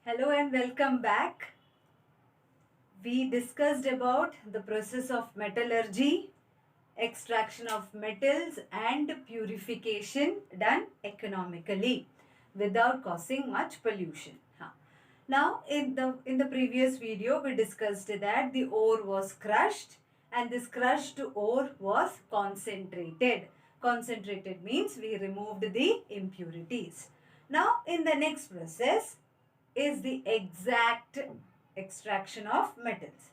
Hello and welcome back. We discussed about the process of metallurgy, extraction of metals and purification done economically without causing much pollution. Now in the previous video we discussed that the ore was crushed and this crushed ore was concentrated. Concentrated means we removed the impurities. Now in the next process is the exact extraction of metals.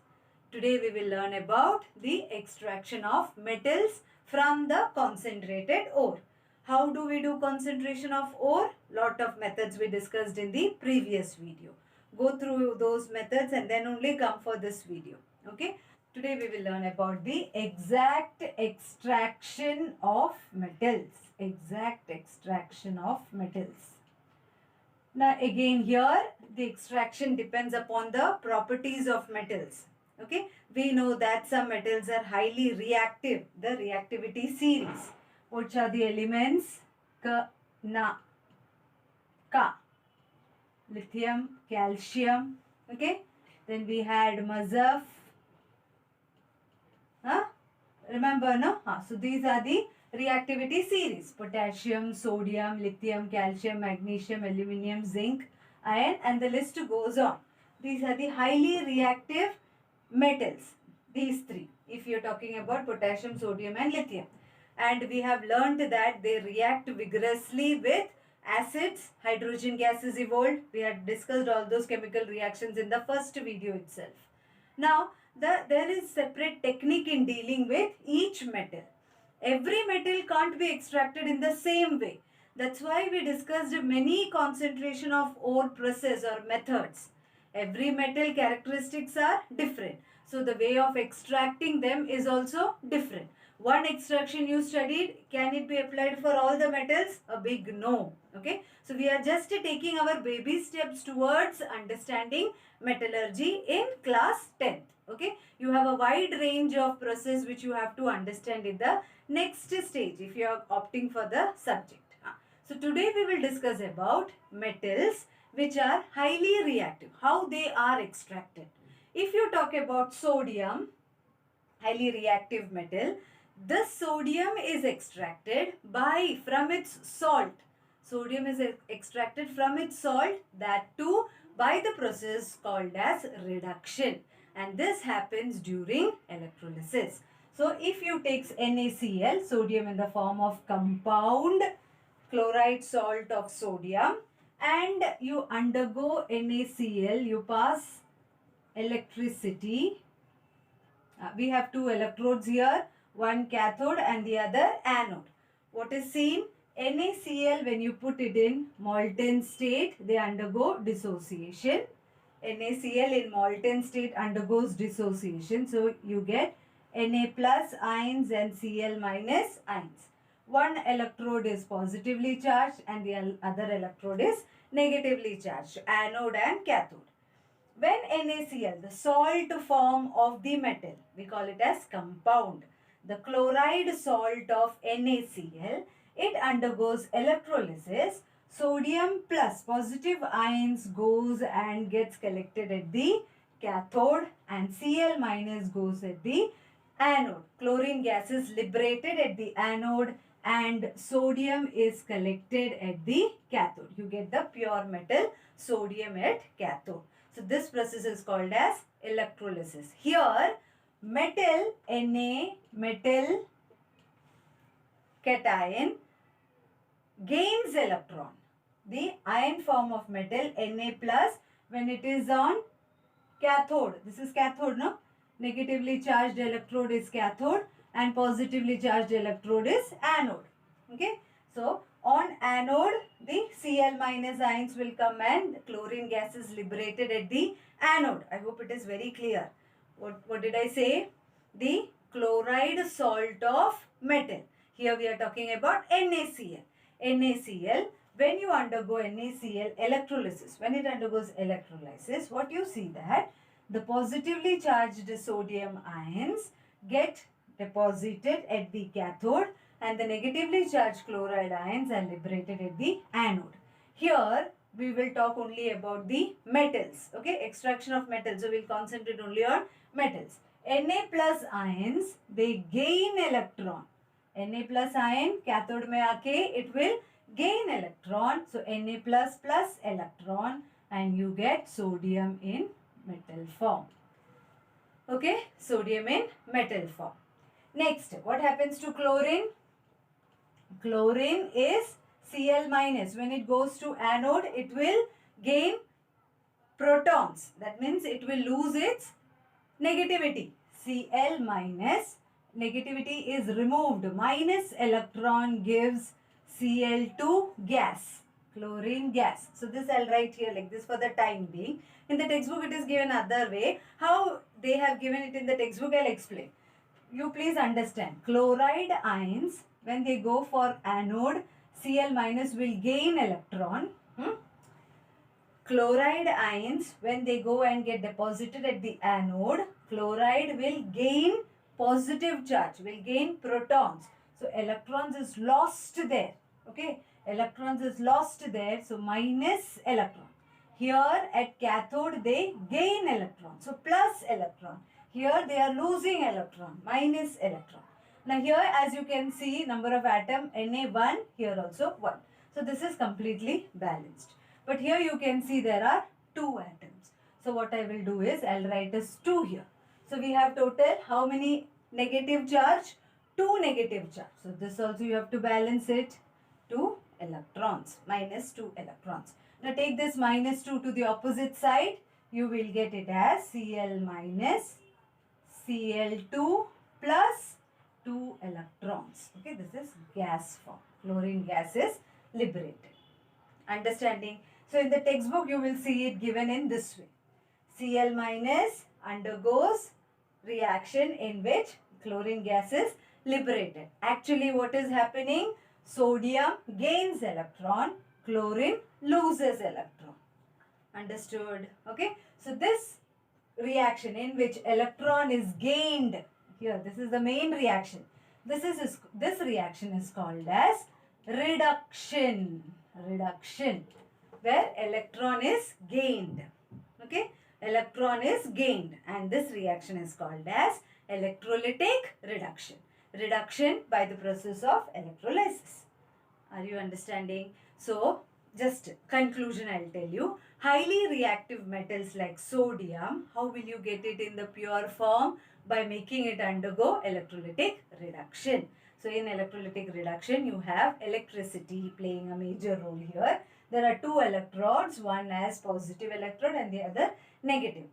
Today we will learn about the extraction of metals from the concentrated ore. How do we do concentration of ore? Lot of methods we discussed in the previous video. Go through those methods and then only come for this video. Okay. Today we will learn about the exact extraction of metals. Exact extraction of metals. Now again here the extraction depends upon the properties of metals. Okay, we know that some metals are highly reactive, the reactivity series. Which are the elements? Ka, Na, Ka. Lithium, calcium. Okay, then we had Mazaf. Remember, no? So these are the reactivity series: potassium, sodium, lithium, calcium, magnesium, aluminium, zinc, iron, and the list goes on. These are the highly reactive metals, these three, if you are talking about potassium, sodium and lithium. And we have learned that they react vigorously with acids, hydrogen gas is evolved. We had discussed all those chemical reactions in the first video itself. Now, there is separate technique in dealing with each metal. Every metal can't be extracted in the same way. That's why we discussed many concentration of ore process or methods. Every metal characteristics are different. So the way of extracting them is also different. One extraction you studied, can it be applied for all the metals? A big no. Okay. So we are just taking our baby steps towards understanding metallurgy in class 10th. Okay. You have a wide range of process which you have to understand in the next stage if you are opting for the subject. So today we will discuss about metals which are highly reactive, how they are extracted. If you talk about sodium, highly reactive metal, this sodium is extracted from its salt. Sodium is extracted from its salt, that too by the process called as reduction, and this happens during electrolysis. So if you take NaCl, sodium in the form of compound chloride salt of sodium, and you undergo NaCl, you pass electricity. We have two electrodes here, one cathode and the other anode. What is seen? NaCl, when you put it in molten state, they undergo dissociation. NaCl in molten state undergoes dissociation. So you get Na plus ions and Cl minus ions. One electrode is positively charged and the other electrode is negatively charged, anode and cathode. When NaCl, the salt form of the metal, we call it as compound, the chloride salt of NaCl, it undergoes electrolysis. Sodium plus positive ions goes and gets collected at the cathode and Cl minus goes at the anode. Chlorine gas is liberated at the anode and sodium is collected at the cathode. You get the pure metal sodium at cathode. So this process is called as electrolysis. Here metal Na, metal cation gains electron. The ion form of metal Na plus, when it is on cathode, this is cathode, no? Negatively charged electrode is cathode and positively charged electrode is anode. Okay. So on anode, the Cl minus ions will come and chlorine gas is liberated at the anode. I hope it is very clear. What did I say? The chloride salt of metal. Here we are talking about NaCl. NaCl, when you undergo NaCl electrolysis, when it undergoes electrolysis, what you see that the positively charged sodium ions get deposited at the cathode and the negatively charged chloride ions are liberated at the anode. Here we will talk only about the metals. Okay, extraction of metals. So we'll concentrate only on metals. Na plus ions, they gain electron. Na plus ion, cathode mein aake, it will gain electron. So Na plus plus electron, and you get sodium in metal form. Okay, sodium in metal form. Next, what happens to chlorine? Chlorine is Cl minus. When it goes to anode, it will gain protons. That means it will lose its negativity. Cl minus, negativity is removed. Minus electron gives Cl2 gas, chlorine gas. So this I'll write here like this for the time being. In the textbook it is given other way. How they have given it in the textbook, I'll explain. You please understand. Chloride ions, when they go for anode, Cl minus will gain electron. Chloride ions, when they go and get deposited at the anode, chloride will gain positive charge, will gain protons. So electrons is lost there. Okay, electrons is lost there. So minus electron. Here at cathode they gain electron. So plus electron. Here they are losing electron, minus electron. Now here as you can see, number of atom Na1, here also 1. So this is completely balanced. But here you can see there are 2 atoms. So what I will do is I'll write as 2 here. So we have total how many negative charge? 2 negative charge. So this also you have to balance it. 2 electrons, minus 2 electrons. Now take this minus 2 to the opposite side. You will get it as Cl minus Cl2 plus 2 electrons. Okay, this is gas form. Chlorine gas is liberated. Understanding? So in the textbook you will see it given in this way. Cl minus undergoes reaction in which chlorine gas is liberated. Actually what is happening? Sodium gains electron, chlorine loses electron. Understood? Okay. So this reaction in which electron is gained, here this is the main reaction. This reaction is called as reduction. Reduction, where electron is gained. Okay, electron is gained, and this reaction is called as electrolytic reduction. Reduction by the process of electrolysis. Are you understanding? So just conclusion I'll tell you. Highly reactive metals like sodium, how will you get it in the pure form? By making it undergo electrolytic reduction. So in electrolytic reduction, you have electricity playing a major role here. There are 2 electrodes, one as positive electrode and the other negative.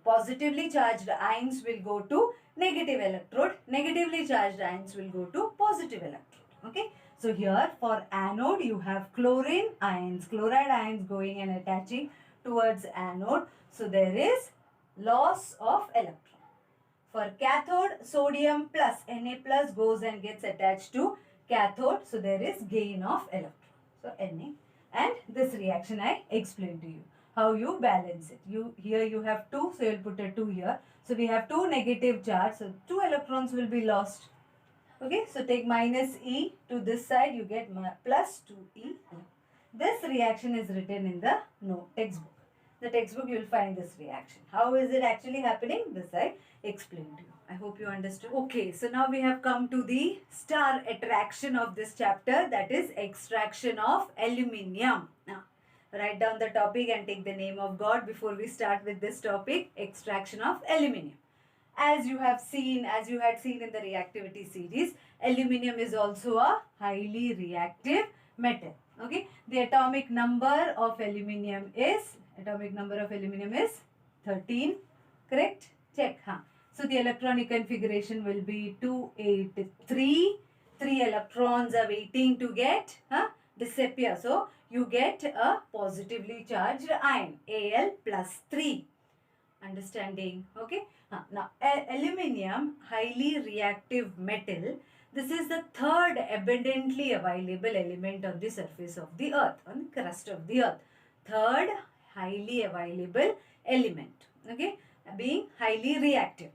Positively charged ions will go to negative electrode. Negatively charged ions will go to positive electrode. Okay. So here for anode, you have chlorine ions, chloride ions going and attaching towards anode. So there is loss of electron. For cathode, sodium plus Na plus goes and gets attached to cathode. So there is gain of electron. So Na. And this reaction I explained to you. How you balance it. Here you have 2. So you will put a 2 here. So we have 2 negative charge. So 2 electrons will be lost. Okay. So take minus E to this side. You get plus 2E. This reaction is written in the textbook. The textbook you will find this reaction. How is it actually happening? This I explained to you. I hope you understood. Okay, so now we have come to the star attraction of this chapter, that is extraction of aluminium. Now, write down the topic and take the name of God before we start with this topic, extraction of aluminium. As you had seen in the reactivity series, aluminium is also a highly reactive metal. Okay, the atomic number of aluminium is 13, correct? Check. So the electronic configuration will be 283. 3 electrons are waiting to get disappear. So you get a positively charged ion, Al plus 3. Understanding? Okay. Now aluminium, highly reactive metal. This is the third abundantly available element on the surface of the earth, on the crust of the earth. Third highly available element. Okay. Being highly reactive.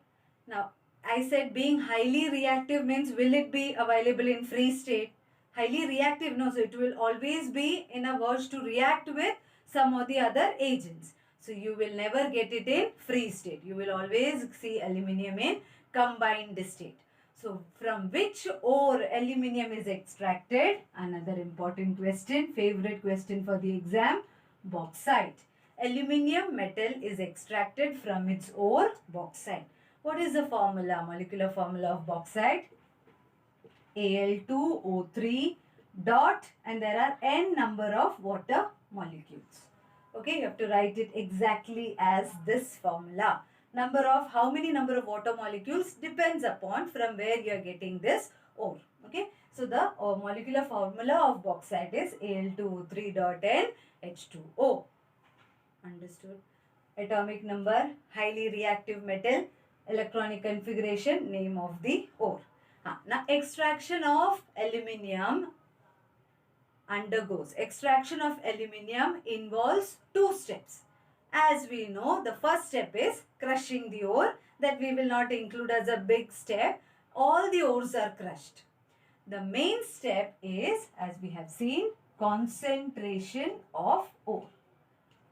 Now, I said being highly reactive means will it be available in free state? highly reactive, no, so it will always be in a verge to react with some of the other agents. So you will never get it in free state. You will always see aluminium in combined state. So from which ore aluminium is extracted? Another important question, favorite question for the exam, bauxite. Aluminium metal is extracted from its ore, bauxite. What is the formula, molecular formula of bauxite? Al2O3 dot, and there are n number of water molecules. Okay, you have to write it exactly as this formula. Number of, how many number of water molecules depends upon from where you are getting this ore. Okay, so the molecular formula of bauxite is Al2O3 dot N H2O. Understood? Atomic number, highly reactive metal, electronic configuration, name of the ore. Now extraction of aluminium undergoes. Extraction of aluminium involves two steps. As we know, the first step is crushing the ore, that we will not include as a big step. All the ores are crushed. The main step is, as we have seen, concentration of ore.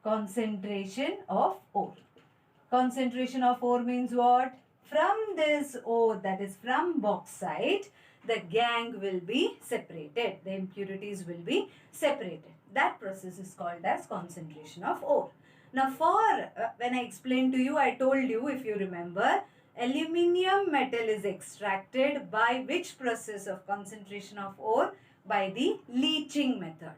Concentration of ore. Concentration of ore means what? From this ore, that is from bauxite, the gangue will be separated. The impurities will be separated. That process is called as concentration of ore. Now when I explained to you, I told you, if you remember, aluminium metal is extracted by which process of concentration of ore? By the leaching method.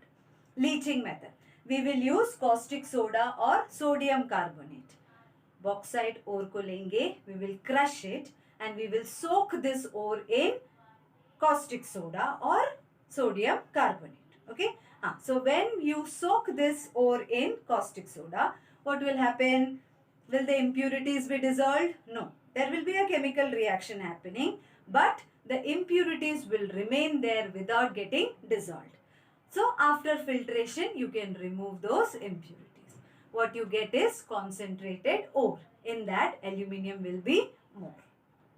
Leaching method. We will use caustic soda or sodium carbonate. Bauxite ore को लेंगे, we will crush it and we will soak this ore in caustic soda or sodium carbonate. Okay. So when you soak this ore in caustic soda, what will happen? Will the impurities be dissolved? No. There will be a chemical reaction happening, but the impurities will remain there without getting dissolved. So after filtration, you can remove those impurities. What you get is concentrated ore. In that, aluminium will be more.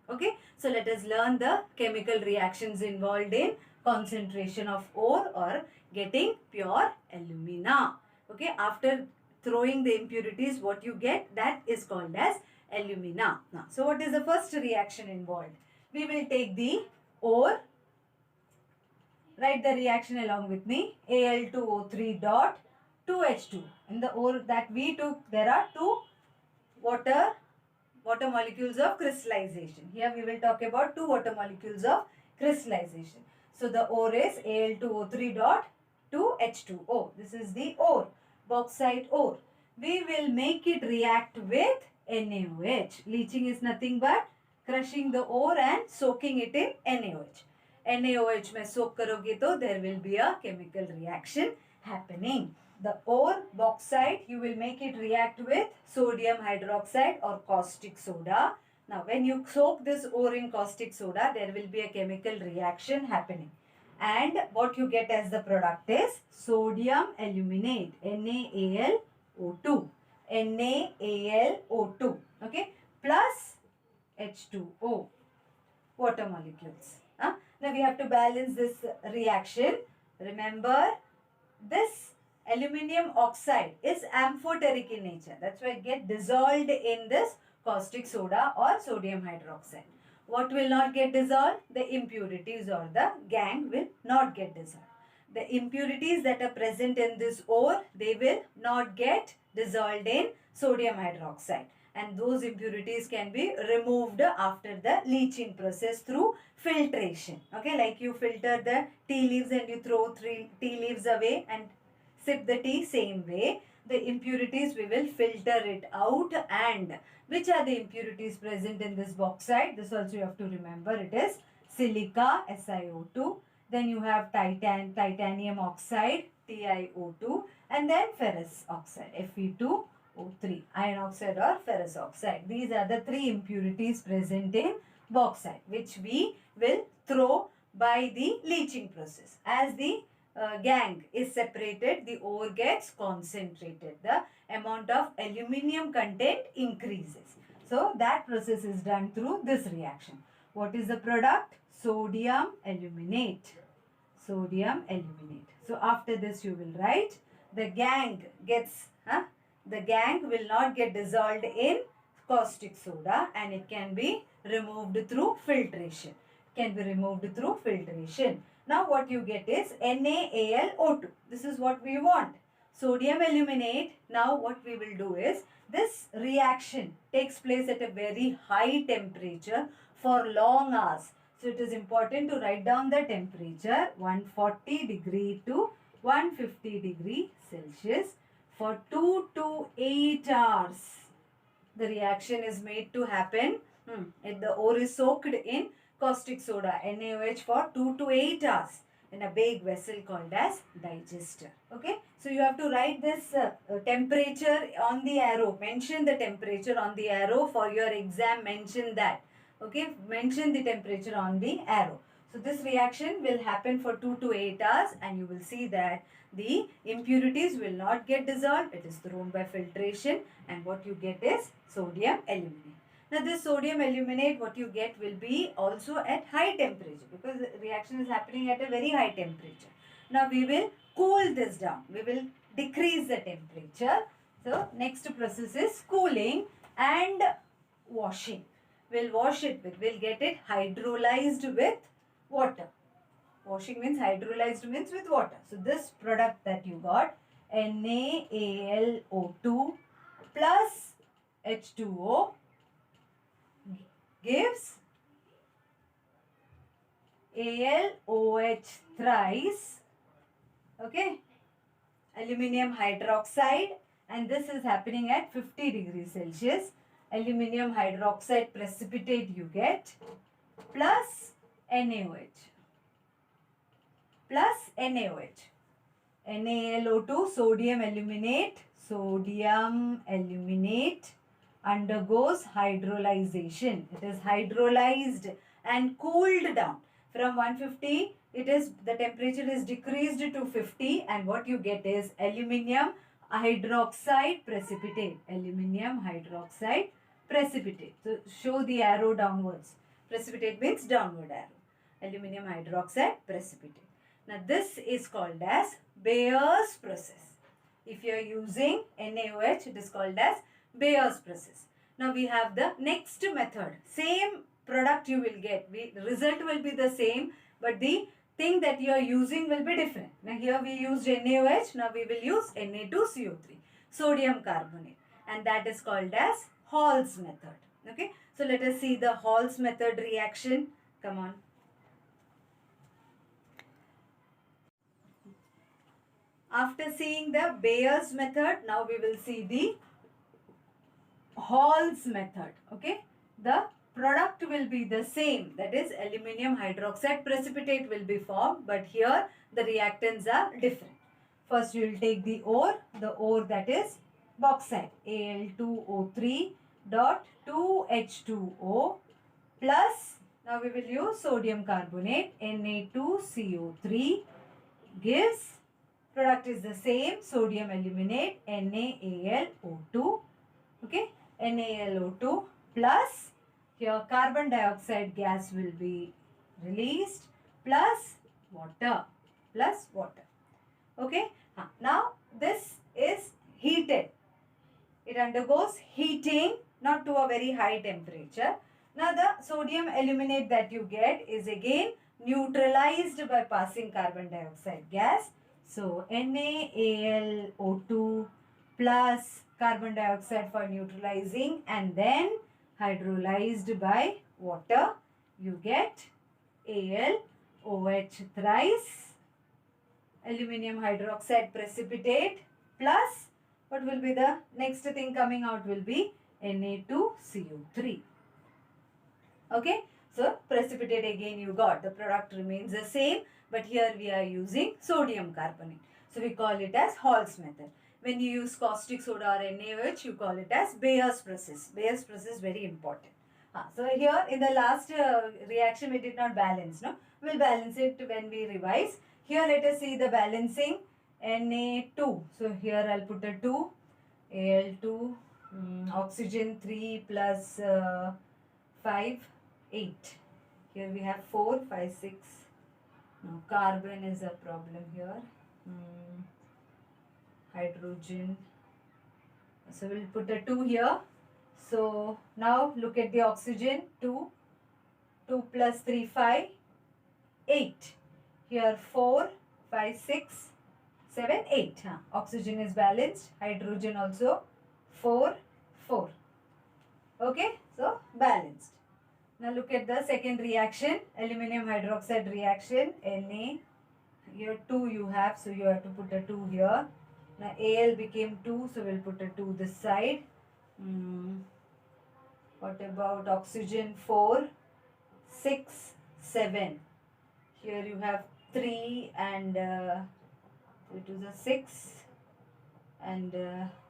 Okay. So let us learn the chemical reactions involved in concentration of ore or getting pure alumina. Okay. After throwing the impurities, what you get, that is called as alumina. Now, so what is the first reaction involved? We will take the ore. Write the reaction along with me. Al2O3 dot 2H2. In the ore that we took, there are two water molecules of crystallization. Here we will talk about two water molecules of crystallization. So the ore is Al2O3 dot 2H2O. This is the ore, bauxite ore. We will make it react with NaOH. Leaching is nothing but crushing the ore and soaking it in NaOH. NaOH में soak करोगे तो there will be a chemical reaction happening. The ore, bauxite, you will make it react with sodium hydroxide or caustic soda. Now, when you soak this ore in caustic soda, there will be a chemical reaction happening. And what you get as the product is sodium aluminate, NaAlO2. NaAlO2, okay, plus H2O, water molecules. Now, we have to balance this reaction. Remember, this aluminium oxide is amphoteric in nature. That's why it gets dissolved in this caustic soda or sodium hydroxide. What will not get dissolved? The impurities or the gangue will not get dissolved. The impurities that are present in this ore, they will not get dissolved in sodium hydroxide. And those impurities can be removed after the leaching process through filtration. Okay, like you filter the tea leaves and you throw 3 tea leaves away and sip the tea, same way. The impurities, we will filter it out. And which are the impurities present in this bauxite? This also you have to remember. It is silica, SiO2. Then you have titanium oxide, TiO2. And then ferrous oxide, Fe2O3, iron oxide or ferrous oxide. These are the 3 impurities present in bauxite, which we will throw by the leaching process. As the gangue is separated, the ore gets concentrated. The amount of aluminium content increases. So that process is done through this reaction. What is the product? Sodium aluminate. sodium aluminate. So after this you will write the gang will not get dissolved in caustic soda and it can be removed through filtration. Now what you get is NaAlO2. This is what we want. Sodium aluminate. Now what we will do is this reaction takes place at a very high temperature for long hours. So it is important to write down the temperature 140 degree to 150 degree Celsius for 2 to 8 hours. The reaction is made to happen. The ore is soaked in caustic soda NaOH for 2 to 8 hours in a big vessel called as digester. Okay. So you have to write this temperature on the arrow. Mention the temperature on the arrow for your exam. Mention that. Okay. Mention the temperature on the arrow. So this reaction will happen for 2 to 8 hours and you will see that the impurities will not get dissolved. It is thrown by filtration and what you get is sodium aluminate. Now this sodium aluminate what you get will be also at high temperature because the reaction is happening at a very high temperature. Now we will cool this down. We will decrease the temperature. So next process is cooling and washing. We'll wash it with, we'll get it hydrolyzed with water. Washing means hydrolyzed means with water. So this product that you got NaAlO2 plus H2O gives AlOH thrice, okay, aluminium hydroxide, and this is happening at 50 degrees Celsius. Aluminium hydroxide precipitate you get plus NaOH. NaLO2 sodium aluminate undergoes hydrolyzation. It is hydrolyzed and cooled down. From 150, the temperature is decreased to 50 and what you get is aluminium hydroxide precipitate. So show the arrow downwards. Precipitate means downward arrow. Aluminium hydroxide precipitate. Now this is called as Bayersprocess. If you are using NaOH, it is called as Bayersprocess. Now we have the next method. Same product you will get. Result will be the same, but the thing that you are using will be different. Now here we used NaOH. Now we will use Na2CO3, sodium carbonate, and that is called as Hall's method. Okay. So let us see the Hall's method reaction. Come on. After seeing the Bayer's method, now we will see the Hall's method. Okay. The product will be the same. That is aluminium hydroxide precipitate will be formed. But here the reactants are different. First you will take the ore. The ore that is bauxite. Al2O3 dot 2H2O plus. Now we will use sodium carbonate. Na2CO3 gives. Product is the same, sodium aluminate, NaAlO2, okay, NaAlO2 plus, here carbon dioxide gas will be released plus water, okay. Now this is heated, it undergoes heating, not to a very high temperature. Now the sodium aluminate that you get is again neutralized by passing carbon dioxide gas. So, NaAlO2 plus carbon dioxide for neutralizing and then hydrolyzed by water, you get AlOH thrice, aluminium hydroxide precipitate plus what will be the next thing coming out will be Na2CO3. Okay, so precipitate again you got, the product remains the same. But here we are using sodium carbonate. So we call it as Hall's method. When you use caustic soda or NaOH, you call it as Bayersprocess. Bayersprocess is very important. So here in the last reaction we did not balance. No, we will balance it when we revise. Here let us see the balancing. Na2. So here I will put a 2. Al2. Oxygen 3 plus 5. 8. Here we have 4, 5, 6. No, carbon is a problem here. Hydrogen. So we'll put a 2 here. So now look at the oxygen. 2. 2 plus 3, 5. 8. Here 4, 5, 6, 7, 8. Oxygen is balanced. Hydrogen also 4, 4. Okay, so balanced. Now look at the second reaction, aluminium hydroxide reaction, Na. Here 2 you have, so you have to put a 2 here. Now Al became 2, so we'll put a 2 this side. What about oxygen? 4, 6, 7. Here you have 3 and it was a 6 and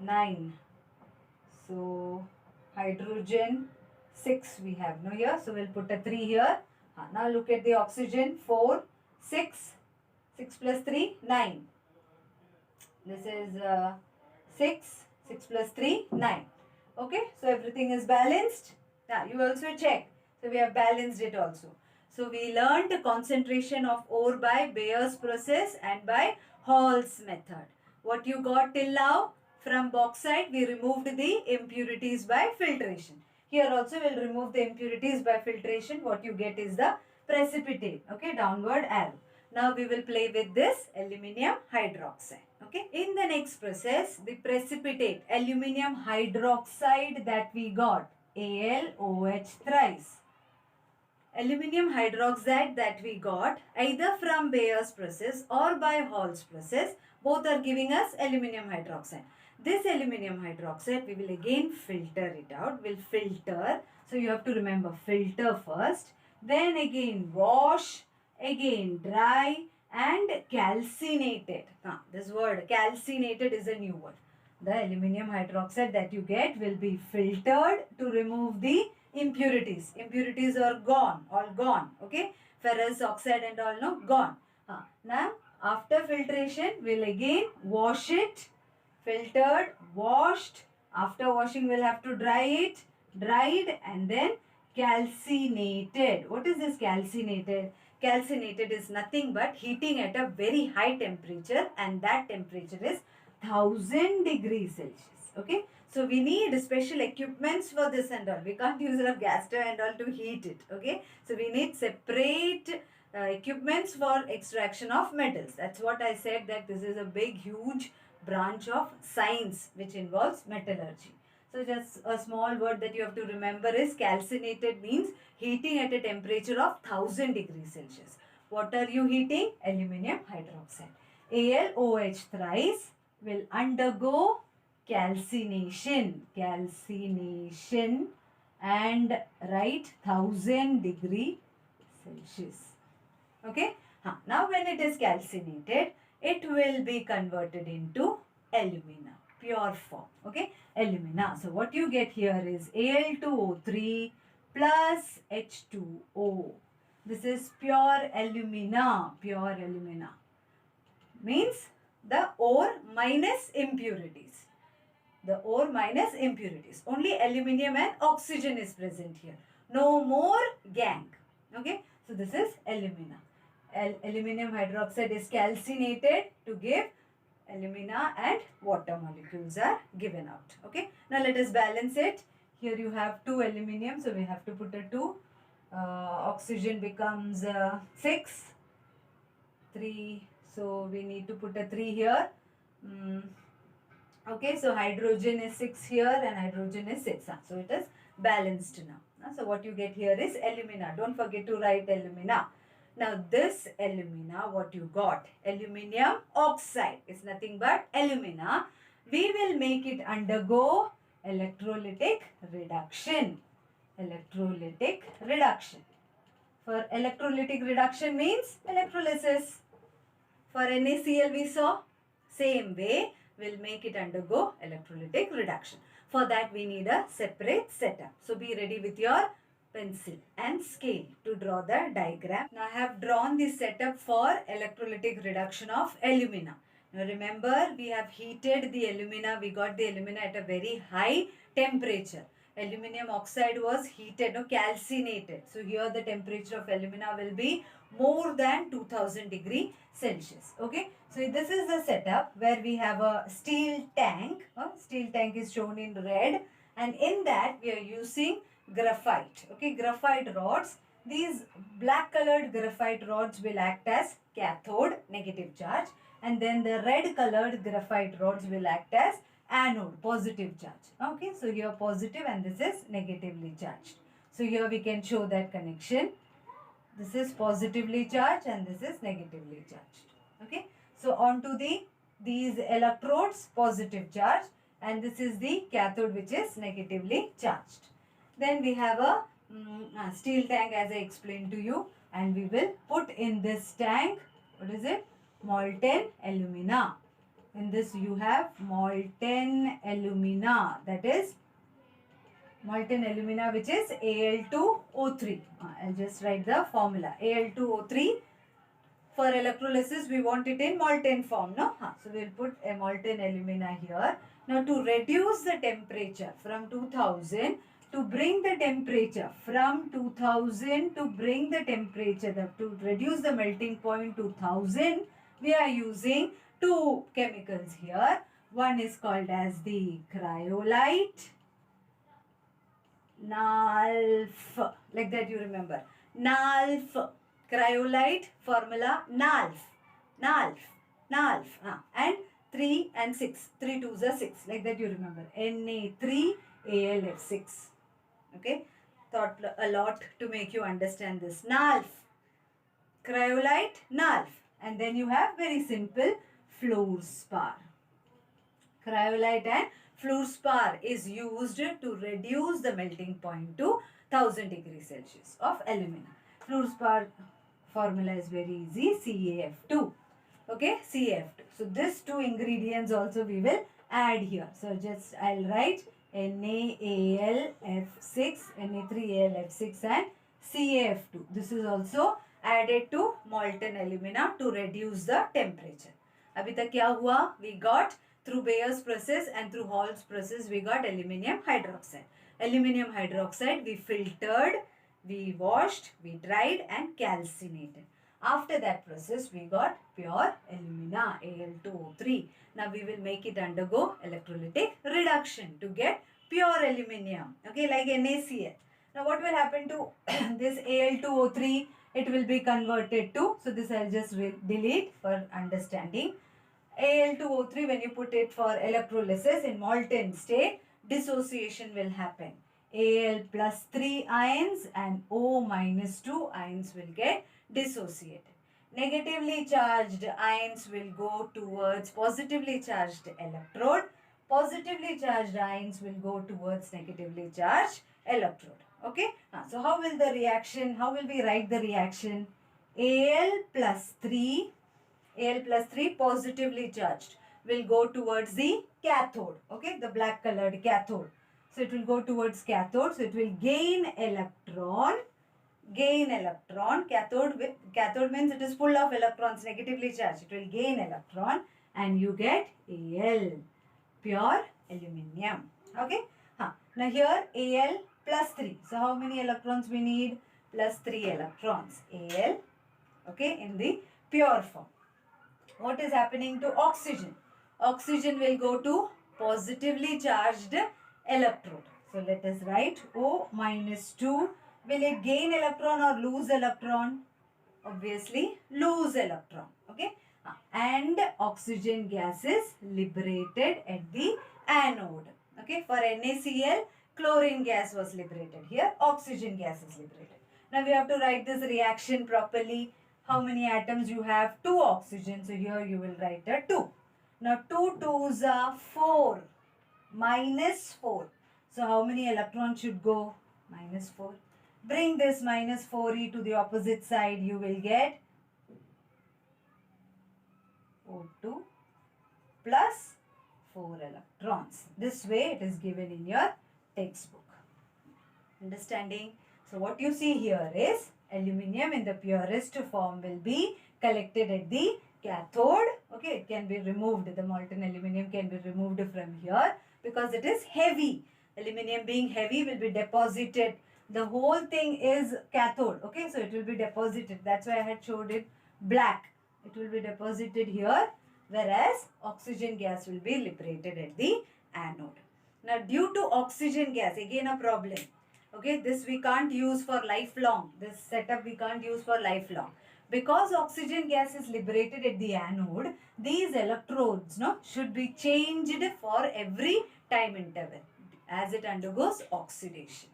9. So hydrogen 6 we have no here, so we'll put a 3 here. Now look at the oxygen. 4, 6, 6 plus 3, 9. This is 6, 6 plus 3, 9. Okay, so everything is balanced. Now you also check. So we have balanced it also. So we learned concentration of ore by Bayersprocess and by Hall's method. What you got till now? From bauxite we removed the impurities by filtration. Here also we'll remove the impurities by filtration. What you get is the precipitate. Okay, downward arrow. Now we will play with this aluminium hydroxide. Okay, in the next process, the precipitate aluminium hydroxide that we got, AlOH thrice. Aluminium hydroxide that we got either from Bayersprocess or by Hall's process, both are giving us aluminium hydroxide. This aluminium hydroxide we will again filter it out. We'll filter. So you have to remember, filter first, then again wash, again dry and calcinated. This word calcinated is a new word. The aluminium hydroxide that you get will be filtered to remove the impurities. Impurities are gone, all gone. Okay, ferrous oxide and all no gone. Now after filtration we'll again wash it, filtered, washed. After washing we'll have to dry it, dried and then calcinated. What is this calcinated? Calcinated is nothing but heating at a very high temperature, and that temperature is 1000 degrees Celsius. Okay, so we need special equipments for this and all. We can't use our gas stove and all to heat it. Okay, so we need separate equipments for extraction of metals. That's what I said, that this is a big huge branch of science which involves metallurgy. So just a small word that you have to remember is calcinated means heating at a temperature of 1000 degrees Celsius. What are you heating? Aluminium hydroxide. AlOH thrice will undergo calcination. Calcination and write 1000 degree Celsius. Okay. Now when it is calcinated, it will be converted into alumina, pure form. Okay, alumina. So what you get here is Al2O3 plus H2O. This is pure alumina. Pure alumina means the ore minus impurities. The ore minus impurities. Only aluminium and oxygen is present here. No more gang. Okay, so this is alumina. Aluminium hydroxide is calcinated to give alumina and water molecules are given out. Okay, now let us balance it. Here you have 2 aluminium, so we have to put a 2. Oxygen becomes 6, 3, so we need to put a 3 here. Okay, so hydrogen is 6 here and hydrogen is 6. So it is balanced now. So what you get here is alumina. Don't forget to write alumina. Now this alumina, what you got? Aluminium oxide is nothing but alumina. We will make it undergo electrolytic reduction. Electrolytic reduction. For electrolytic reduction means electrolysis. For NaCl we saw, same way we'll make it undergo electrolytic reduction. For that we need a separate setup. So be ready with your pencil and scale to draw the diagram. Now I have drawn the setup for electrolytic reduction of alumina. Now remember, we have heated the alumina. We got the alumina at a very high temperature. Aluminium oxide was heated, no, calcinated. So here the temperature of alumina will be more than 2000 degree Celsius. Okay. So this is the setup where we have a steel tank. Steel tank is shown in red, and in that we are using graphite. Okay, graphite rods. These black colored graphite rods will act as cathode, negative charge, and then the red colored graphite rods will act as anode, positive charge. Okay, so here positive and this is negatively charged. So here we can show that connection. This is positively charged and this is negatively charged. Okay, so on to these electrodes, positive charge, and this is the cathode which is negatively charged. Then we have a steel tank as I explained to you, and we will put in this tank, what is it? Molten alumina. In this you have molten alumina, that is molten alumina, which is Al2O3. I'll just write the formula. Al2O3. For electrolysis, we want it in molten form, no? So we'll put a molten alumina here. Now to reduce the temperature from 2000, to bring the temperature from 2000 to bring the temperature, to reduce the melting point to 1000, we are using two chemicals here. One is called as the cryolite, NALF, like that you remember. NALF, cryolite formula NALF, and 3 and 6, 3 2s are 6, like that you remember. Na3AlF6. Okay, thought a lot to make you understand this. NALF, cryolite, NALF, and then you have very simple fluorspar. Cryolite and fluorspar is used to reduce the melting point to 1000 degrees Celsius of alumina. Fluorspar formula is very easy, CaF2. Okay, CaF2. So these two ingredients also we will add here. So just I'll write NaAlF6, Na3AlF6 and CaF2. This is also added to molten alumina to reduce the temperature. Abhi tak kya hua? We got through Bayersprocess and through Hall's process, we got aluminium hydroxide. Aluminium hydroxide we filtered, we washed, we dried and calcinated. After that process, we got pure alumina, Al2O3. Now we will make it undergo electrolytic reduction to get pure aluminium. Okay, like NaCl. Now what will happen to this Al2O3? It will be converted to, so this I'll just delete for understanding. Al2O3, when you put it for electrolysis in molten state, dissociation will happen. Al plus 3 ions and O minus 2 ions will get dissociated. Negatively charged ions will go towards positively charged electrode. Positively charged ions will go towards negatively charged electrode. Okay. So how will the reaction, how will we write the reaction? Al plus 3 positively charged will go towards the cathode. Okay, the black colored cathode. So it will go towards cathode. So it will gain electron. Cathode means it is full of electrons, negatively charged. It will gain electron and you get Al, pure aluminium. Okay. Now here Al plus 3. So how many electrons we need? Plus 3 electrons. Al, okay, in the pure form. What is happening to oxygen? Oxygen will go to positively charged electrode. So let us write O minus 2. Will it gain electron or lose electron? Obviously lose electron. Okay. And oxygen gas is liberated at the anode. Okay. For NaCl, chlorine gas was liberated. Here oxygen gas is liberated. Now we have to write this reaction properly. How many atoms you have? 2 oxygen. So here you will write a 2. Now 2 2s are 4. Minus 4. So how many electrons should go? Minus 4. Bring this minus 4e to the opposite side. You will get O2 plus 4 electrons. This way it is given in your textbook. Understanding? So what you see here is aluminium in the purest form will be collected at the cathode. Okay, it can be removed. The molten aluminium can be removed from here because it is heavy. Aluminium being heavy will be deposited. The whole thing is cathode. Okay, so it will be deposited. That's why I had showed it black. It will be deposited here, whereas oxygen gas will be liberated at the anode. Now, due to oxygen gas, again a problem. Okay, this we can't use for lifelong. This setup we can't use for lifelong. Because oxygen gas is liberated at the anode, these electrodes should be changed for every time interval as it undergoes oxidation.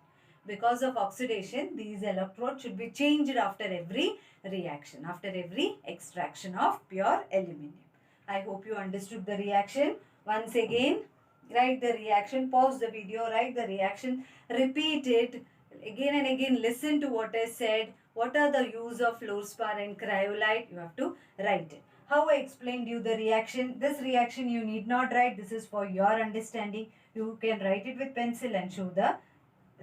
Because of oxidation, these electrodes should be changed after every reaction, after every extraction of pure aluminium. I hope you understood the reaction. Once again, write the reaction, pause the video, write the reaction, repeat it again and again, listen to what I said. What are the use of fluorspar and cryolite? You have to write it. How I explained you the reaction. This reaction you need not write. This is for your understanding. You can write it with pencil and show the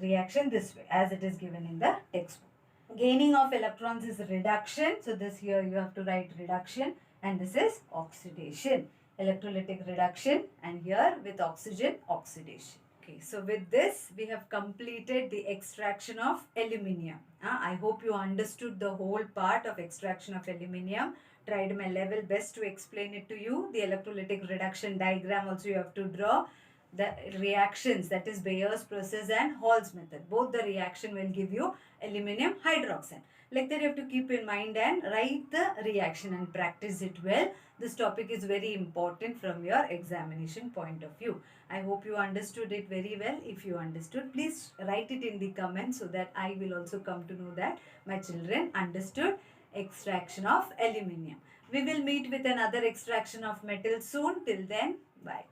reaction this way as it is given in the textbook. Gaining of electrons is reduction. So this here you have to write reduction, and this is oxidation. Electrolytic reduction, and here with oxygen oxidation. Okay, so with this we have completed the extraction of aluminium. I hope you understood the whole part of extraction of aluminium. Tried my level best to explain it to you. The electrolytic reduction diagram also you have to draw. The reactions, that is Bayersprocess and Hall's method. Both the reaction will give you aluminium hydroxide. Like that you have to keep in mind and write the reaction and practice it well. This topic is very important from your examination point of view. I hope you understood it very well. If you understood, please write it in the comments so that I will also come to know that my children understood extraction of aluminium. We will meet with another extraction of metal soon. Till then, bye.